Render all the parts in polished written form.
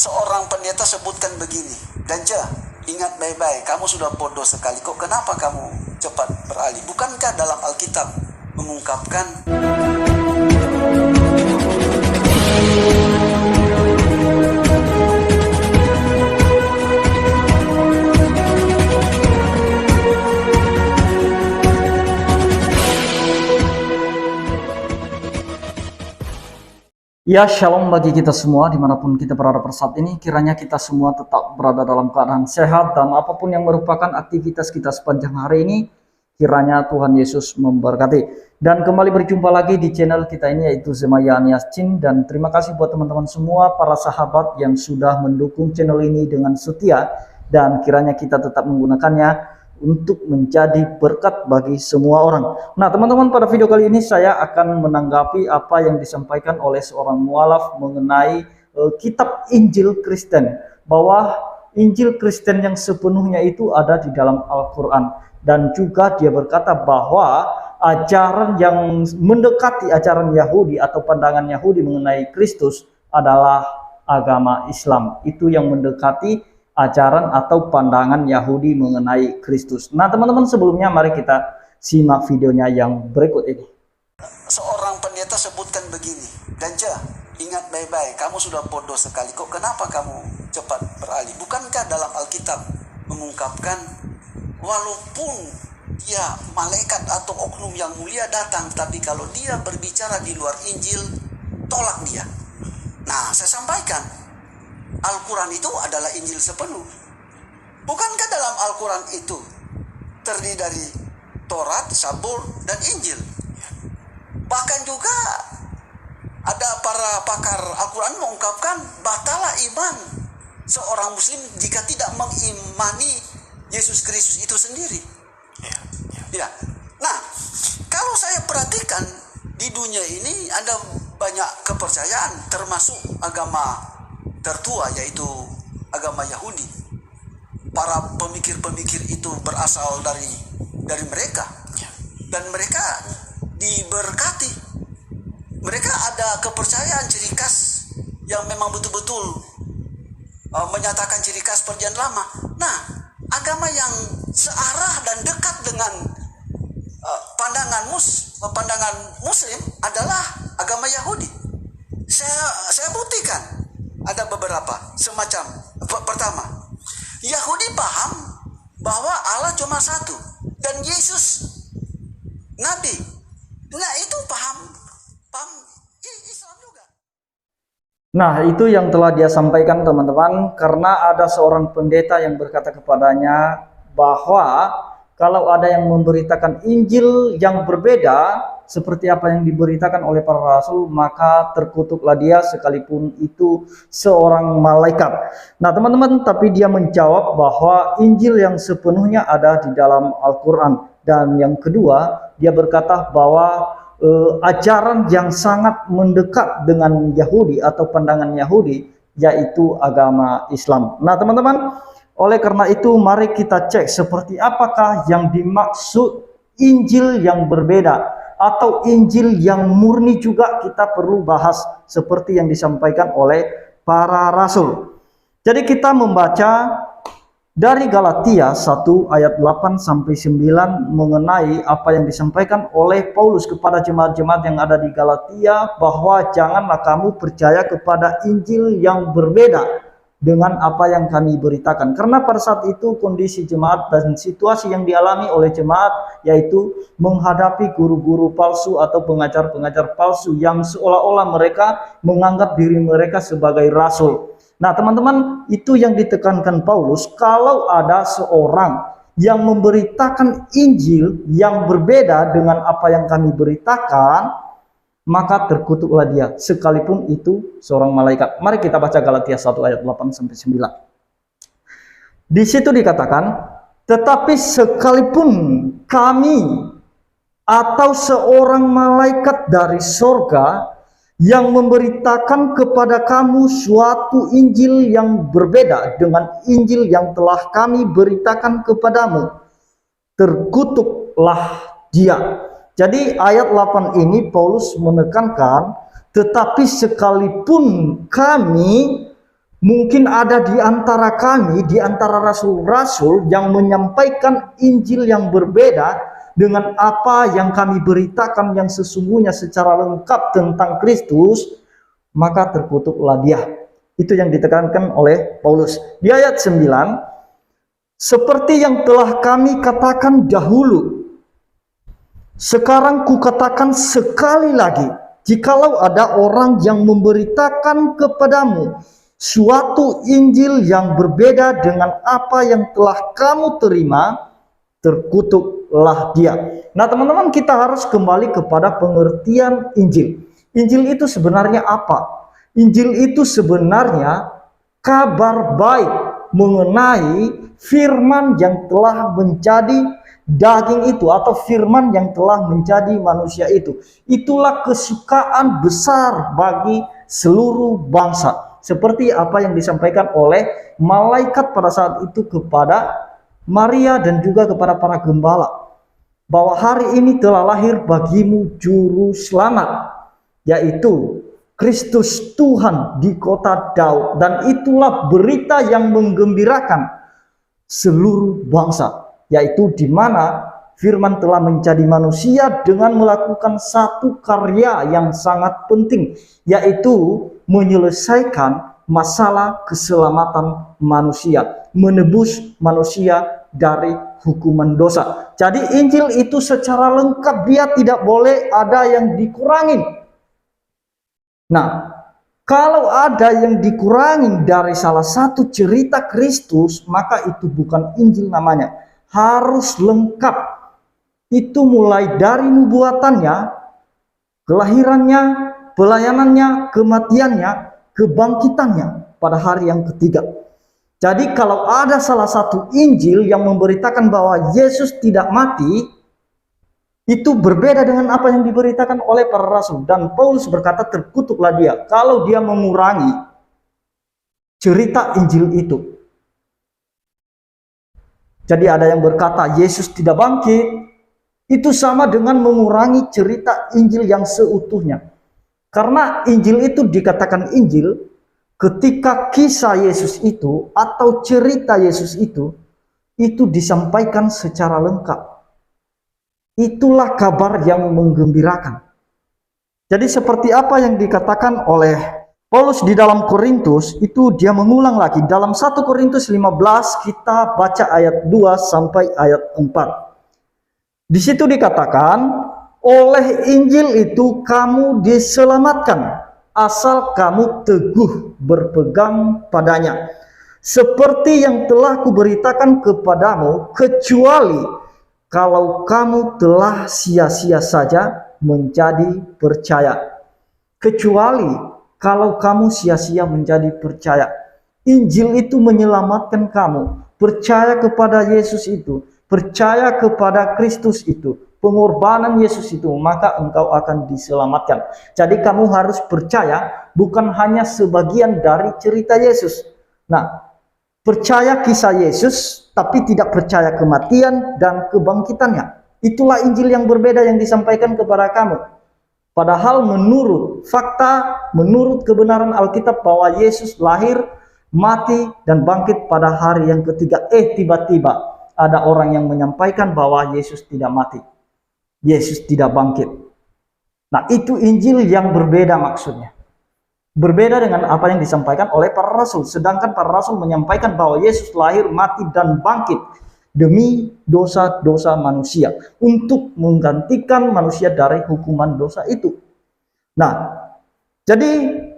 seorang pendeta sebutkan begini, Ganja, ingat baik-baik, kamu sudah bodoh sekali, kok kenapa kamu cepat beralih? Bukankah dalam Alkitab mengungkapkan Ya, shalom bagi kita semua dimanapun kita berada pada saat ini. Kiranya kita semua tetap berada dalam keadaan sehat dan apapun yang merupakan aktivitas kita sepanjang hari ini, kiranya Tuhan Yesus memberkati. Dan kembali berjumpa lagi di channel kita ini, yaitu Zemaya Anias Chin. Dan terima kasih buat teman-teman semua, para sahabat yang sudah mendukung channel ini dengan setia. Dan kiranya kita tetap menggunakannya untuk menjadi berkat bagi semua orang. Nah teman-teman, pada video kali ini saya akan menanggapi apa yang disampaikan oleh seorang mualaf mengenai kitab Injil Kristen, bahwa Injil Kristen yang sepenuhnya itu ada di dalam Al-Quran. Dan juga dia berkata bahwa ajaran yang mendekati ajaran Yahudi atau pandangan Yahudi mengenai Kristus adalah agama Islam. Itu yang mendekati ajaran atau pandangan Yahudi mengenai Kristus. Nah teman-teman, sebelumnya mari kita simak videonya yang berikut ini. seorang pendeta sebutkan begini, Ganja, ingat baik-baik, kamu sudah bodoh sekali, kok kenapa kamu cepat beralih? Bukankah dalam Alkitab mengungkapkan walaupun dia malaikat atau oknum yang mulia datang, tapi kalau dia berbicara di luar Injil, tolak dia. Nah, saya sampaikan, Al-Quran itu adalah Injil sepenuh. Bukankah dalam Al-Quran itu terdiri dari Taurat, Zabur, dan Injil? Bahkan juga ada para pakar Al-Quran mengungkapkan batalah iman seorang muslim jika tidak mengimani Yesus Kristus itu sendiri. Ya. Nah, kalau saya perhatikan di dunia ini ada banyak kepercayaan, termasuk agama tertua yaitu agama Yahudi. Para pemikir-pemikir itu berasal dari mereka, dan mereka diberkati. Mereka ada kepercayaan ciri khas yang memang betul-betul menyatakan ciri khas perjanjian lama. Nah, agama yang searah dan dekat dengan pandangan Muslim adalah agama Yahudi. Saya buktikan. Ada beberapa semacam. Pertama, Yahudi paham bahwa Allah cuma satu dan Yesus Nabi. Nah itu paham Islam juga. Nah itu yang telah dia sampaikan teman-teman, karena ada seorang pendeta yang berkata kepadanya bahwa kalau ada yang memberitakan Injil yang berbeda seperti apa yang diberitakan oleh para rasul, maka terkutuklah dia sekalipun itu seorang malaikat. Nah teman-teman, tapi dia menjawab bahwa Injil yang sepenuhnya ada di dalam Al-Quran. Dan yang kedua, dia berkata bahwa ajaran yang sangat mendekat dengan Yahudi atau pandangan Yahudi, yaitu agama Islam. Nah teman-teman, oleh karena itu mari kita cek seperti apakah yang dimaksud Injil yang berbeda atau Injil yang murni. juga kita perlu bahas seperti yang disampaikan oleh para rasul. Jadi kita membaca dari Galatia 1 ayat 8 sampai 9 mengenai apa yang disampaikan oleh Paulus kepada jemaat-jemaat yang ada di Galatia, bahwa janganlah kamu percaya kepada Injil yang berbeda dengan apa yang kami beritakan. Karena pada saat itu kondisi jemaat dan situasi yang dialami oleh jemaat yaitu menghadapi guru-guru palsu atau pengajar-pengajar palsu yang seolah-olah mereka menganggap diri mereka sebagai rasul. Nah teman-teman, itu yang ditekankan Paulus. Kalau ada seorang yang memberitakan Injil yang berbeda dengan apa yang kami beritakan, maka terkutuklah dia sekalipun itu seorang malaikat. Mari kita baca Galatia 1 ayat 8 sampai 9. Di situ dikatakan, tetapi sekalipun kami atau seorang malaikat dari sorga yang memberitakan kepada kamu suatu Injil yang berbeda dengan Injil yang telah kami beritakan kepadamu, terkutuklah dia. Jadi ayat 8 ini Paulus menekankan, tetapi sekalipun kami Mungkin ada di antara kami, di antara rasul-rasul yang menyampaikan Injil yang berbeda dengan apa yang kami beritakan yang sesungguhnya secara lengkap tentang Kristus, maka terkutuklah dia. Itu yang ditekankan oleh Paulus. Di ayat 9, seperti yang telah kami katakan dahulu, sekarang kukatakan sekali lagi, jikalau ada orang yang memberitakan kepadamu suatu Injil yang berbeda dengan apa yang telah kamu terima, terkutuklah dia. Nah teman-teman, kita harus kembali kepada pengertian Injil. Injil itu sebenarnya apa? Injil itu sebenarnya kabar baik mengenai firman yang telah menjadi daging itu, atau firman yang telah menjadi manusia itu. Itulah kesukaan besar bagi seluruh bangsa. Seperti apa yang disampaikan oleh malaikat pada saat itu kepada Maria dan juga kepada para gembala, bahwa hari ini telah lahir bagimu juru selamat, yaitu Kristus Tuhan di kota Daud. Dan itulah berita yang menggembirakan seluruh bangsa, yaitu di mana firman telah menjadi manusia dengan melakukan satu karya yang sangat penting, yaitu menyelesaikan masalah keselamatan manusia, menebus manusia dari hukuman dosa. Jadi Injil itu secara lengkap, dia tidak boleh ada yang dikurangin. Nah, kalau ada yang dikurangin dari salah satu cerita Kristus, maka itu bukan Injil namanya. Harus lengkap. Itu mulai dari nubuatannya, kelahirannya, pelayanannya, kematiannya, kebangkitannya pada hari yang ketiga. Jadi kalau ada salah satu Injil yang memberitakan bahwa Yesus tidak mati, itu berbeda dengan apa yang diberitakan oleh para rasul. Dan Paulus berkata terkutuklah dia kalau dia mengurangi cerita Injil itu. Jadi ada yang berkata Yesus tidak bangkit, itu sama dengan mengurangi cerita Injil yang seutuhnya. Karena Injil itu dikatakan Injil ketika kisah Yesus itu atau cerita Yesus itu disampaikan secara lengkap. Itulah kabar yang menggembirakan. Jadi seperti apa yang dikatakan oleh Paulus di dalam Korintus, itu dia mengulang lagi. Dalam 1 Korintus 15 kita baca ayat 2 sampai ayat 4. Di situ dikatakan, oleh Injil itu kamu diselamatkan, asal kamu teguh berpegang padanya. Seperti yang telah kuberitakan kepadamu, kecuali kalau kamu telah sia-sia saja menjadi percaya. Kecuali kalau kamu sia-sia menjadi percaya. Injil itu menyelamatkan kamu. Percaya kepada Yesus itu, percaya kepada Kristus itu, pengorbanan Yesus itu, maka engkau akan diselamatkan. Jadi kamu harus percaya bukan hanya sebagian dari cerita Yesus. Nah, percaya kisah Yesus, tapi tidak percaya kematian dan kebangkitannya. Itulah Injil yang berbeda yang disampaikan kepada kamu. Padahal menurut fakta, menurut kebenaran Alkitab bahwa Yesus lahir, mati, dan bangkit pada hari yang ketiga. Tiba-tiba ada orang yang menyampaikan bahwa Yesus tidak mati, Yesus tidak bangkit. Nah, itu Injil yang berbeda maksudnya. Berbeda dengan apa yang disampaikan oleh para rasul. Sedangkan para rasul menyampaikan bahwa Yesus lahir, mati, dan bangkit demi dosa-dosa manusia, untuk menggantikan manusia dari hukuman dosa itu. Nah, jadi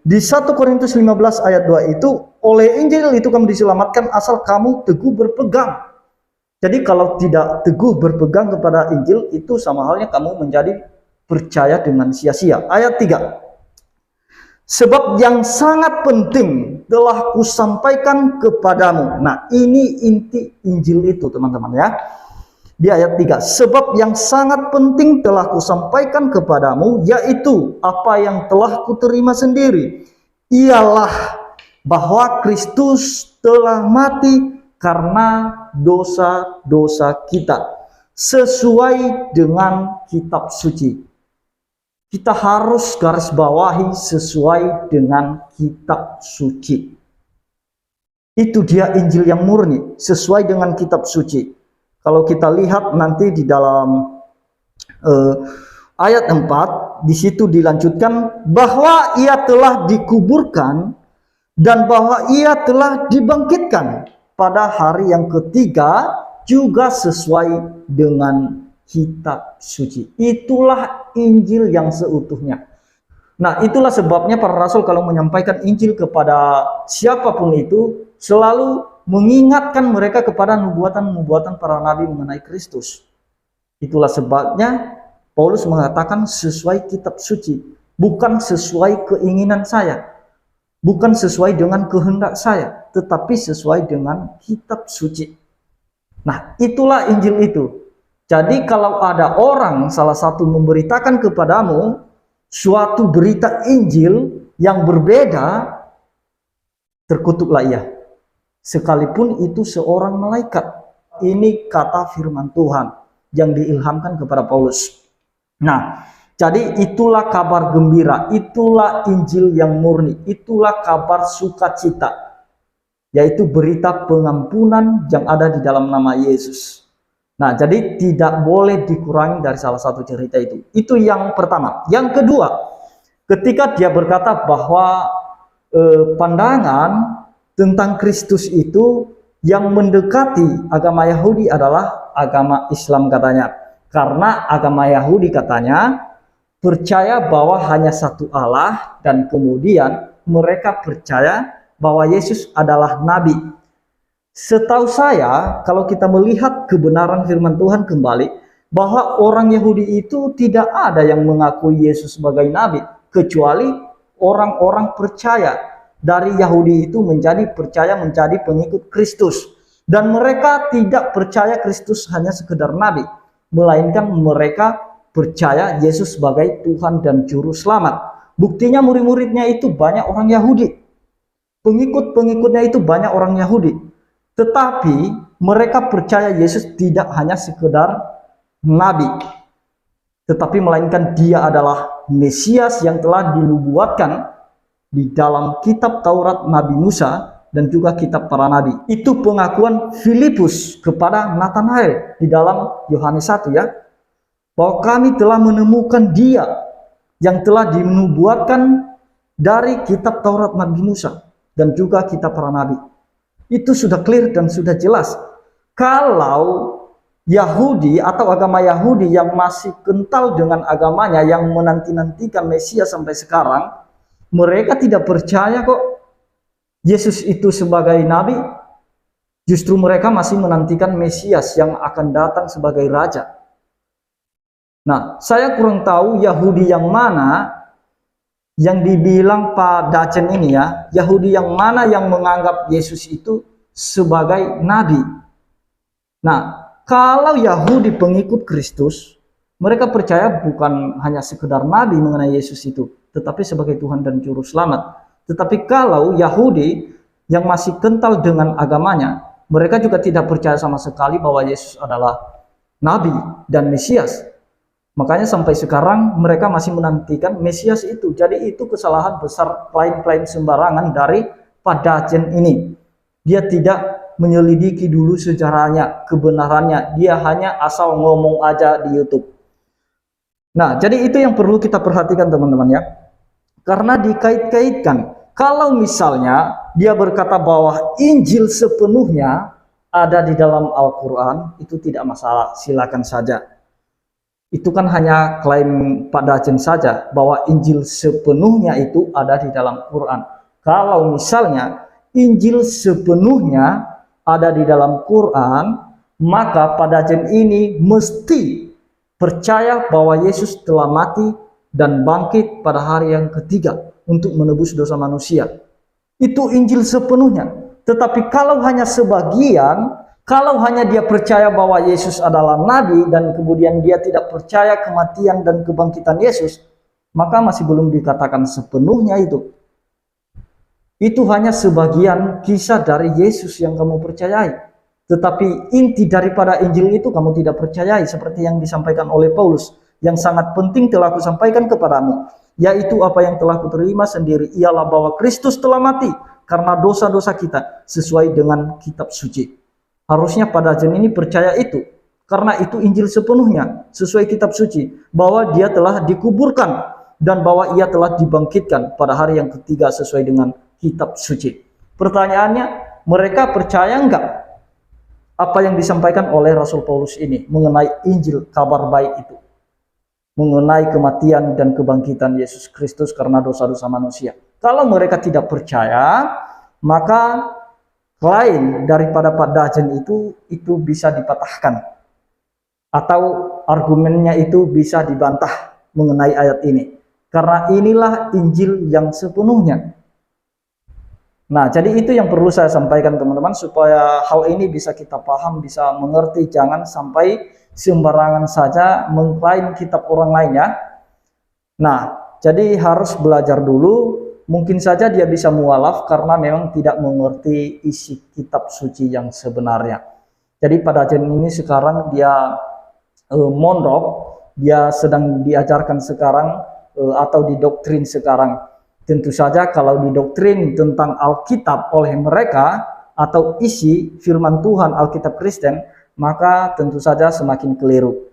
di 1 Korintus 15 ayat 2 itu, oleh Injil itu kamu diselamatkan asal kamu teguh berpegang. Jadi kalau tidak teguh berpegang kepada Injil, itu sama halnya kamu menjadi percaya dengan sia-sia. Ayat 3. Sebab yang sangat penting telah kusampaikan kepadamu. Nah, ini inti Injil itu, teman-teman ya. Di ayat 3. Sebab yang sangat penting telah kusampaikan kepadamu, yaitu apa yang telah kuterima sendiri. Ialah bahwa Kristus telah mati karena dosa-dosa kita, sesuai dengan kitab suci. Kita harus garis bawahi sesuai dengan kitab suci. Itu dia Injil yang murni, sesuai dengan kitab suci. Kalau kita lihat nanti di dalam ayat 4, di situ dilanjutkan bahwa ia telah dikuburkan dan bahwa ia telah dibangkitkan pada hari yang ketiga, juga sesuai dengan kitab suci. Itulah Injil yang seutuhnya. Nah, itulah sebabnya para rasul kalau menyampaikan Injil kepada siapapun itu selalu mengingatkan mereka kepada nubuatan-nubuatan para nabi mengenai Kristus. Itulah sebabnya Paulus mengatakan sesuai kitab suci, bukan sesuai keinginan saya, bukan sesuai dengan kehendak saya, tetapi sesuai dengan kitab suci. Nah, itulah Injil itu. Jadi kalau ada orang salah satu memberitakan kepadamu suatu berita Injil yang berbeda, terkutuklah ia. Sekalipun itu seorang malaikat. Ini kata firman Tuhan yang diilhamkan kepada Paulus. Nah, jadi itulah kabar gembira, itulah Injil yang murni, itulah kabar sukacita, yaitu berita pengampunan yang ada di dalam nama Yesus. Nah, jadi tidak boleh dikurangi dari salah satu cerita itu. Itu yang pertama. Yang kedua, ketika dia berkata bahwa pandangan tentang Kristus itu yang mendekati agama Yahudi adalah agama Islam katanya. Karena agama Yahudi katanya percaya bahwa hanya satu Allah dan kemudian mereka percaya bahwa Yesus adalah nabi. Setahu saya, kalau kita melihat kebenaran firman Tuhan kembali, bahwa orang Yahudi itu tidak ada yang mengakui Yesus sebagai nabi, kecuali orang-orang percaya dari Yahudi itu menjadi pengikut Kristus. Dan mereka tidak percaya Kristus hanya sekedar nabi, melainkan mereka percaya Yesus sebagai Tuhan dan Juru Selamat. Buktinya murid-muridnya itu banyak orang Yahudi. Pengikut-pengikutnya itu banyak orang Yahudi. Tetapi mereka percaya Yesus tidak hanya sekedar nabi, tetapi melainkan dia adalah Mesias yang telah dinubuatkan di dalam kitab Taurat Nabi Musa dan juga kitab para nabi. Itu pengakuan Filipus kepada Nathanael di dalam Yohanes 1 ya, bahwa kami telah menemukan dia yang telah dinubuatkan dari kitab Taurat Nabi Musa dan juga kitab para nabi. Itu sudah clear dan sudah jelas. Kalau Yahudi atau agama Yahudi yang masih kental dengan agamanya, yang menanti-nantikan Mesias sampai sekarang, mereka tidak percaya kok Yesus itu sebagai nabi. Justru mereka masih menantikan Mesias yang akan datang sebagai raja. Nah, saya kurang tahu Yahudi yang mana yang dibilang Pak Dacen ini ya, Yahudi yang mana yang menganggap Yesus itu sebagai nabi. Nah, kalau Yahudi pengikut Kristus, mereka percaya bukan hanya sekedar nabi mengenai Yesus itu, tetapi sebagai Tuhan dan Juru Selamat. Tetapi kalau Yahudi yang masih kental dengan agamanya, mereka juga tidak percaya sama sekali bahwa Yesus adalah nabi dan Mesias. Makanya sampai sekarang mereka masih menantikan Mesias itu. Jadi itu kesalahan besar, klaim-klaim sembarangan dari Pak Dacen ini. Dia tidak menyelidiki dulu sejarahnya, kebenarannya. Dia hanya asal ngomong aja di YouTube. Nah, jadi itu yang perlu kita perhatikan teman-teman ya. Karena dikait-kaitkan. Kalau misalnya dia berkata bahwa Injil sepenuhnya ada di dalam Al-Quran, itu tidak masalah, silakan saja. Itu kan hanya klaim Pak Dacen saja bahwa Injil sepenuhnya itu ada di dalam Quran. Kalau misalnya Injil sepenuhnya ada di dalam Quran, maka Pak Dacen ini mesti percaya bahwa Yesus telah mati dan bangkit pada hari yang ketiga untuk menebus dosa manusia. Itu Injil sepenuhnya. Tetapi kalau hanya sebagian, kalau hanya dia percaya bahwa Yesus adalah nabi dan kemudian dia tidak percaya kematian dan kebangkitan Yesus, maka masih belum dikatakan sepenuhnya itu. Itu hanya sebagian kisah dari Yesus yang kamu percayai. Tetapi inti daripada Injil itu kamu tidak percayai, seperti yang disampaikan oleh Paulus. Yang sangat penting telah kusampaikan kepadamu, yaitu apa yang telah kuterima sendiri, ialah bahwa Kristus telah mati karena dosa-dosa kita sesuai dengan kitab suci. Harusnya Padajen ini percaya itu, karena itu Injil sepenuhnya sesuai kitab suci, bahwa dia telah dikuburkan dan bahwa ia telah dibangkitkan pada hari yang ketiga sesuai dengan kitab suci. Pertanyaannya, mereka percaya enggak apa yang disampaikan oleh Rasul Paulus ini mengenai Injil kabar baik itu, mengenai kematian dan kebangkitan Yesus Kristus karena dosa-dosa manusia? Kalau mereka tidak percaya, maka klaim daripada Padajen itu bisa dipatahkan, atau argumennya itu bisa dibantah mengenai ayat ini, karena inilah Injil yang sepenuhnya. Nah, jadi itu yang perlu saya sampaikan teman-teman, supaya hal ini bisa kita paham, bisa mengerti. Jangan sampai sembarangan saja mengklaim kitab orang lain ya. Nah, jadi harus belajar dulu. Mungkin saja dia bisa mualaf karena memang tidak mengerti isi kitab suci yang sebenarnya. Jadi Padajen ini sekarang dia mondok, dia sedang diajarkan sekarang atau didoktrin sekarang. Tentu saja kalau didoktrin tentang Alkitab oleh mereka atau isi firman Tuhan Alkitab Kristen, maka tentu saja semakin keliru.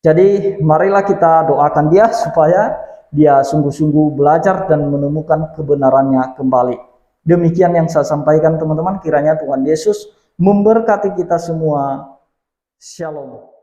Jadi marilah kita doakan dia supaya dia sungguh-sungguh belajar dan menemukan kebenarannya kembali. Demikian yang saya sampaikan teman-teman, kiranya Tuhan Yesus memberkati kita semua. Shalom.